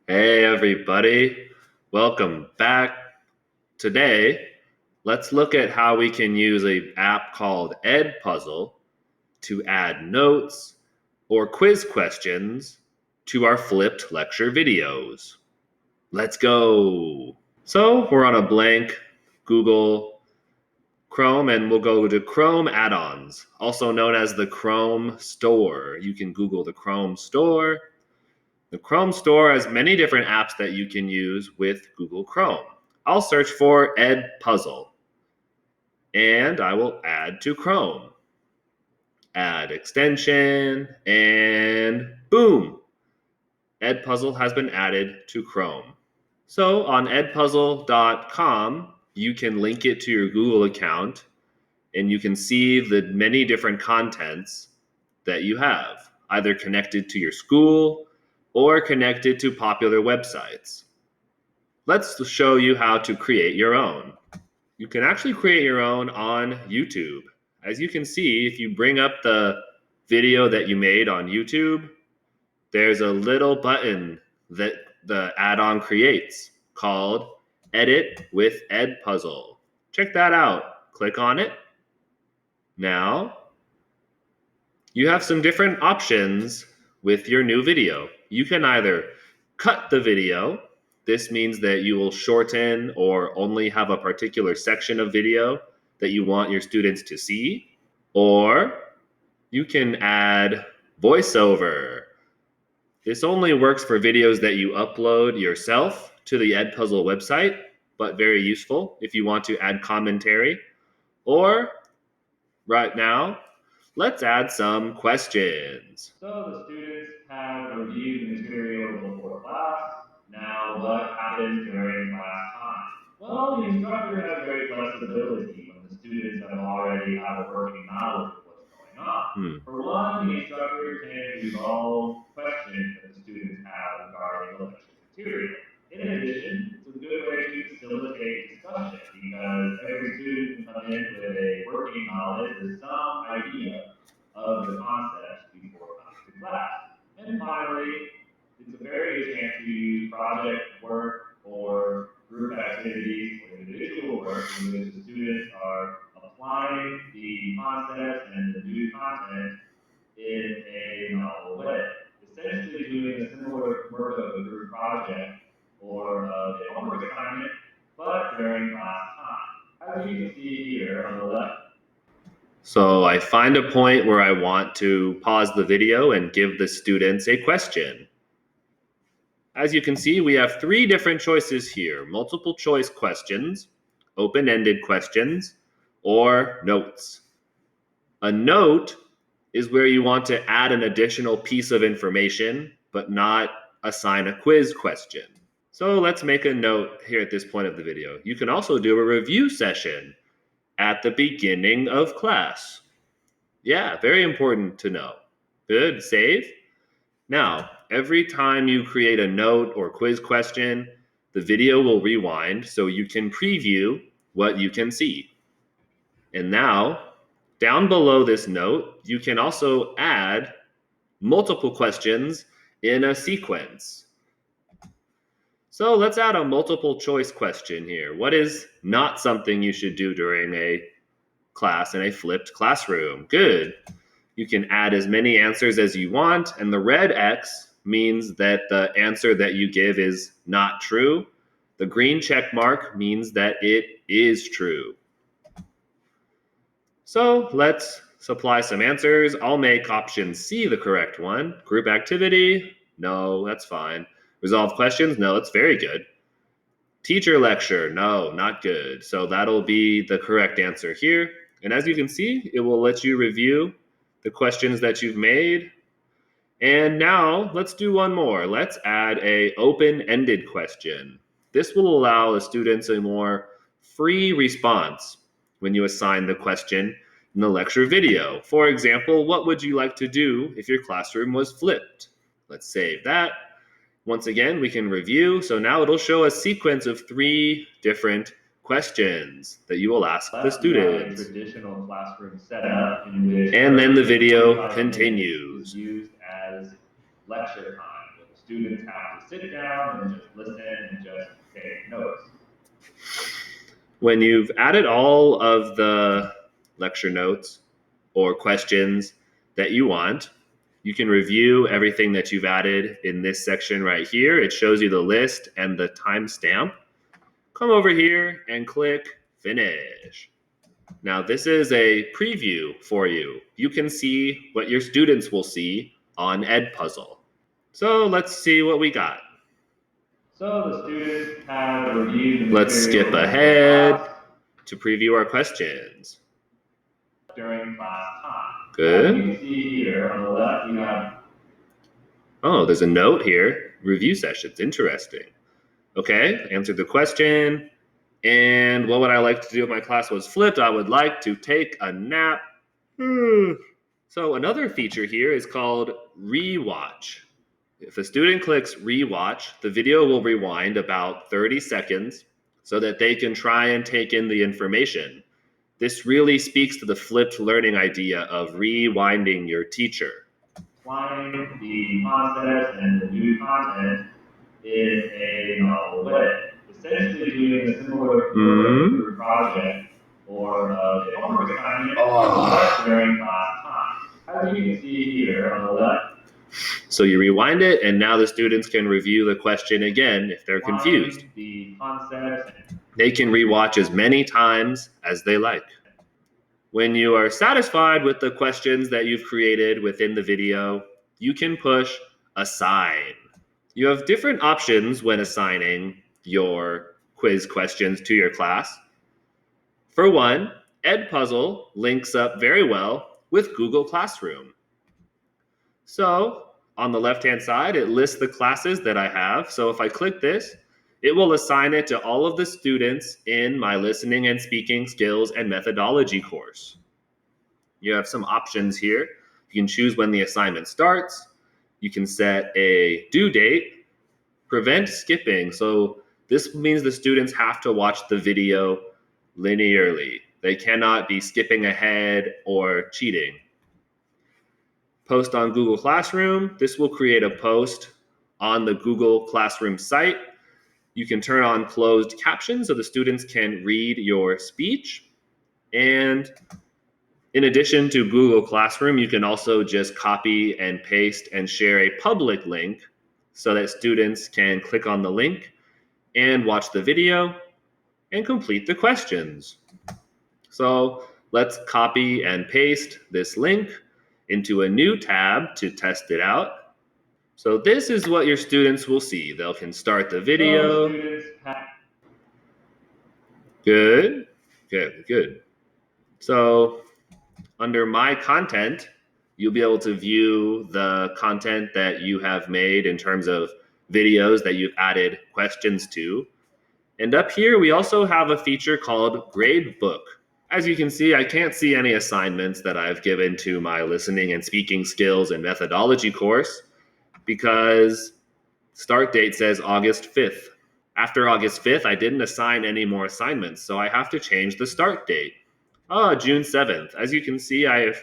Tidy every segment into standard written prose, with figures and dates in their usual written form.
Hey everybody, welcome back. Today, let's look at how we can use an app called Edpuzzle to add notes or quiz questions to our flipped lecture videos. Let's go. So we're on a blank Google Chrome and we'll go to Chrome add-ons, also known as the Chrome Store. You can Google the Chrome Store. The Chrome Store has many different apps that you can use with Google Chrome. I'll search for Edpuzzle and I will add to Chrome. Add extension and boom! Edpuzzle has been added to Chrome. So on edpuzzle.com, you can link it to your Google account and you can see the many different contents that you have, either connected to your school or connected to popular websites. Let's show you how to create your own. You can actually create your own on YouTube. As you can see, if you bring up the video that you made on YouTube, there's a little button that the add-on creates called Edit with Edpuzzle. Check that out. Click on it. Now, you have some different options with your new video. You can either cut the video. This means that you will shorten or only have a particular section of video that you want your students to see. Or you can add voiceover. This only works for videos that you upload yourself to the Edpuzzle website, but very useful if you want to add commentary. Or right now, let's add some questions. So the students have reviewed material before class. Now what happens during class time? Well, the instructor has great flexibility when the students already have a working knowledge of what's going on. For one, the instructor can resolve questions that the students have regarding the lecture material. In addition, it's a good way to facilitate discussion because every student can come in with a working knowledge with some idea of the concepts before coming to class. And finally, it's a very good chance to use project work or group activities or individual work in which the students are applying the concepts and the new content in a novel way. Essentially doing a similar work of a group project or of a homework assignment, but during class time. As you can see here on the left. So I find a point where I want to pause the video and give the students a question. As you can see, we have three different choices here: multiple choice questions, open-ended questions, or notes. A note is where you want to add an additional piece of information, but not assign a quiz question. So let's make a note here at this point of the video. You can also do a review session at the beginning of class. Yeah, very important to know. Good, save. Now, every time you create a note or quiz question, the video will rewind so you can preview what you can see. And now, down below this note, you can also add multiple questions in a sequence. So let's add a multiple choice question here. What is not something you should do during a class in a flipped classroom? Good. You can add as many answers as you want, and the red X means that the answer that you give is not true. The green check mark means that it is true. So let's supply some answers. I'll make option C the correct one. Group activity? No, that's fine. Resolve questions? No, it's very good. Teacher lecture? No, not good. So that'll be the correct answer here. And as you can see, it will let you review the questions that you've made. And now let's do one more. Let's add a open-ended question. This will allow the students a more free response when you assign the question in the lecture video. For example, what would you like to do if your classroom was flipped? Let's save that. Once again, we can review. So now it'll show a sequence of three different questions that you will ask the students. Traditional classroom setup in which and then the video continues. is used as lecture time. students have to sit down and just listen and just take notes. When you've added all of the lecture notes or questions that you want, you can review everything that you've added in this section right here. It shows you the list and the timestamp. Come over here and click Finish. Now, this is a preview for you. You can see what your students will see on Edpuzzle. So let's see what we got. So the students have reviewed the Let's skip ahead to preview our questions. during class time. Good. As you can see here on the left, you have. Oh, there's a note here. Review sessions. Interesting. Okay, answered the question. And what would I like to do if my class was flipped? I would like to take a nap. So another feature here is called rewatch. If a student clicks rewatch, the video will rewind about 30 seconds so that they can try and take in the information. This really speaks to the flipped learning idea of rewinding your teacher. Applying the concepts and the new content in a novel way. Essentially doing a similar group project or a homework assignment during class time. As you can see here on the left. So you rewind it, and now the students can review the question again if they're confused. The concepts. They can rewatch as many times as they like. When you are satisfied with the questions that you've created within the video, you can push Assign. You have different options when assigning your quiz questions to your class. For one, Edpuzzle links up very well with Google Classroom. So on the left-hand side, it lists the classes that I have. So if I click this, it will assign it to all of the students in my listening and speaking skills and methodology course. You have some options here. You can choose when the assignment starts. You can set a due date, prevent skipping. So this means the students have to watch the video linearly. They cannot be skipping ahead or cheating. Post on Google Classroom. This will create a post on the Google Classroom site. You can turn on closed captions so the students can read your speech. And in addition to Google Classroom, you can also just copy and paste and share a public link so that students can click on the link and watch the video and complete the questions. So let's copy and paste this link into a new tab to test it out. So this is what your students will see. They can start the video. Good. So under My Content, you'll be able to view the content that you have made in terms of videos that you've added questions to. And up here, we also have a feature called Gradebook. As you can see, I can't see any assignments that I've given to my listening and speaking skills and methodology course because start date says August 5th. After August 5th, I didn't assign any more assignments, so I have to change the start date. June 7th. As you can see, I've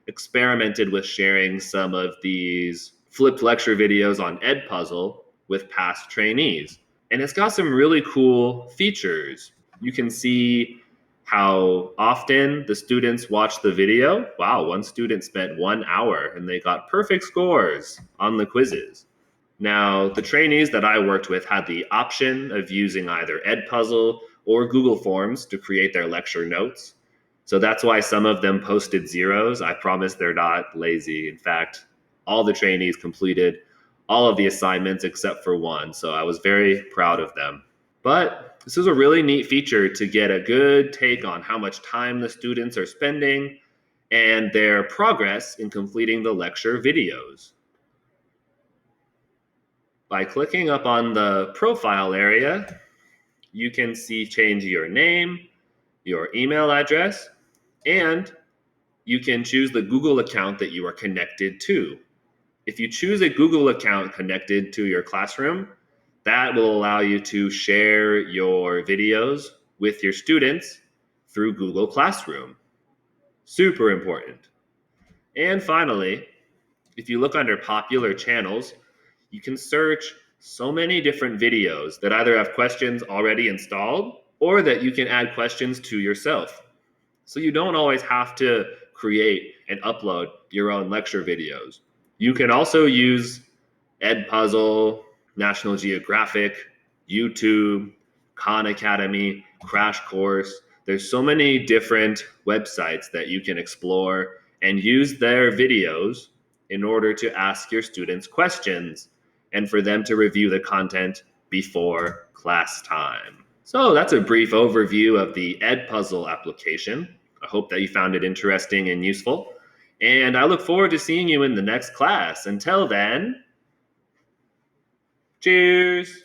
experimented with sharing some of these flipped lecture videos on Edpuzzle with past trainees. And it's got some really cool features. You can see how often the students watch the video. Wow, one student spent 1 hour and they got perfect scores on the quizzes. Now, the trainees that I worked with had the option of using either Edpuzzle or Google Forms to create their lecture notes. So that's why some of them posted zeros. I promise they're not lazy. In fact, all the trainees completed all of the assignments except for one. So I was very proud of them. But this is a really neat feature to get a good take on how much time the students are spending and their progress in completing the lecture videos. By clicking up on the profile area, you can change your name, your email address, and you can choose the Google account that you are connected to. If you choose a Google account connected to your classroom, that will allow you to share your videos with your students through Google Classroom. Super important. And finally, if you look under popular channels, You can search so many different videos that either have questions already installed or that you can add questions to yourself. So you don't always have to create and upload your own lecture videos. You can also use Edpuzzle, National Geographic, YouTube, Khan Academy, Crash Course. There's so many different websites that you can explore and use their videos in order to ask your students questions and for them to review the content before class time. So that's a brief overview of the Edpuzzle application. I hope that you found it interesting and useful. And I look forward to seeing you in the next class. Until then, cheers!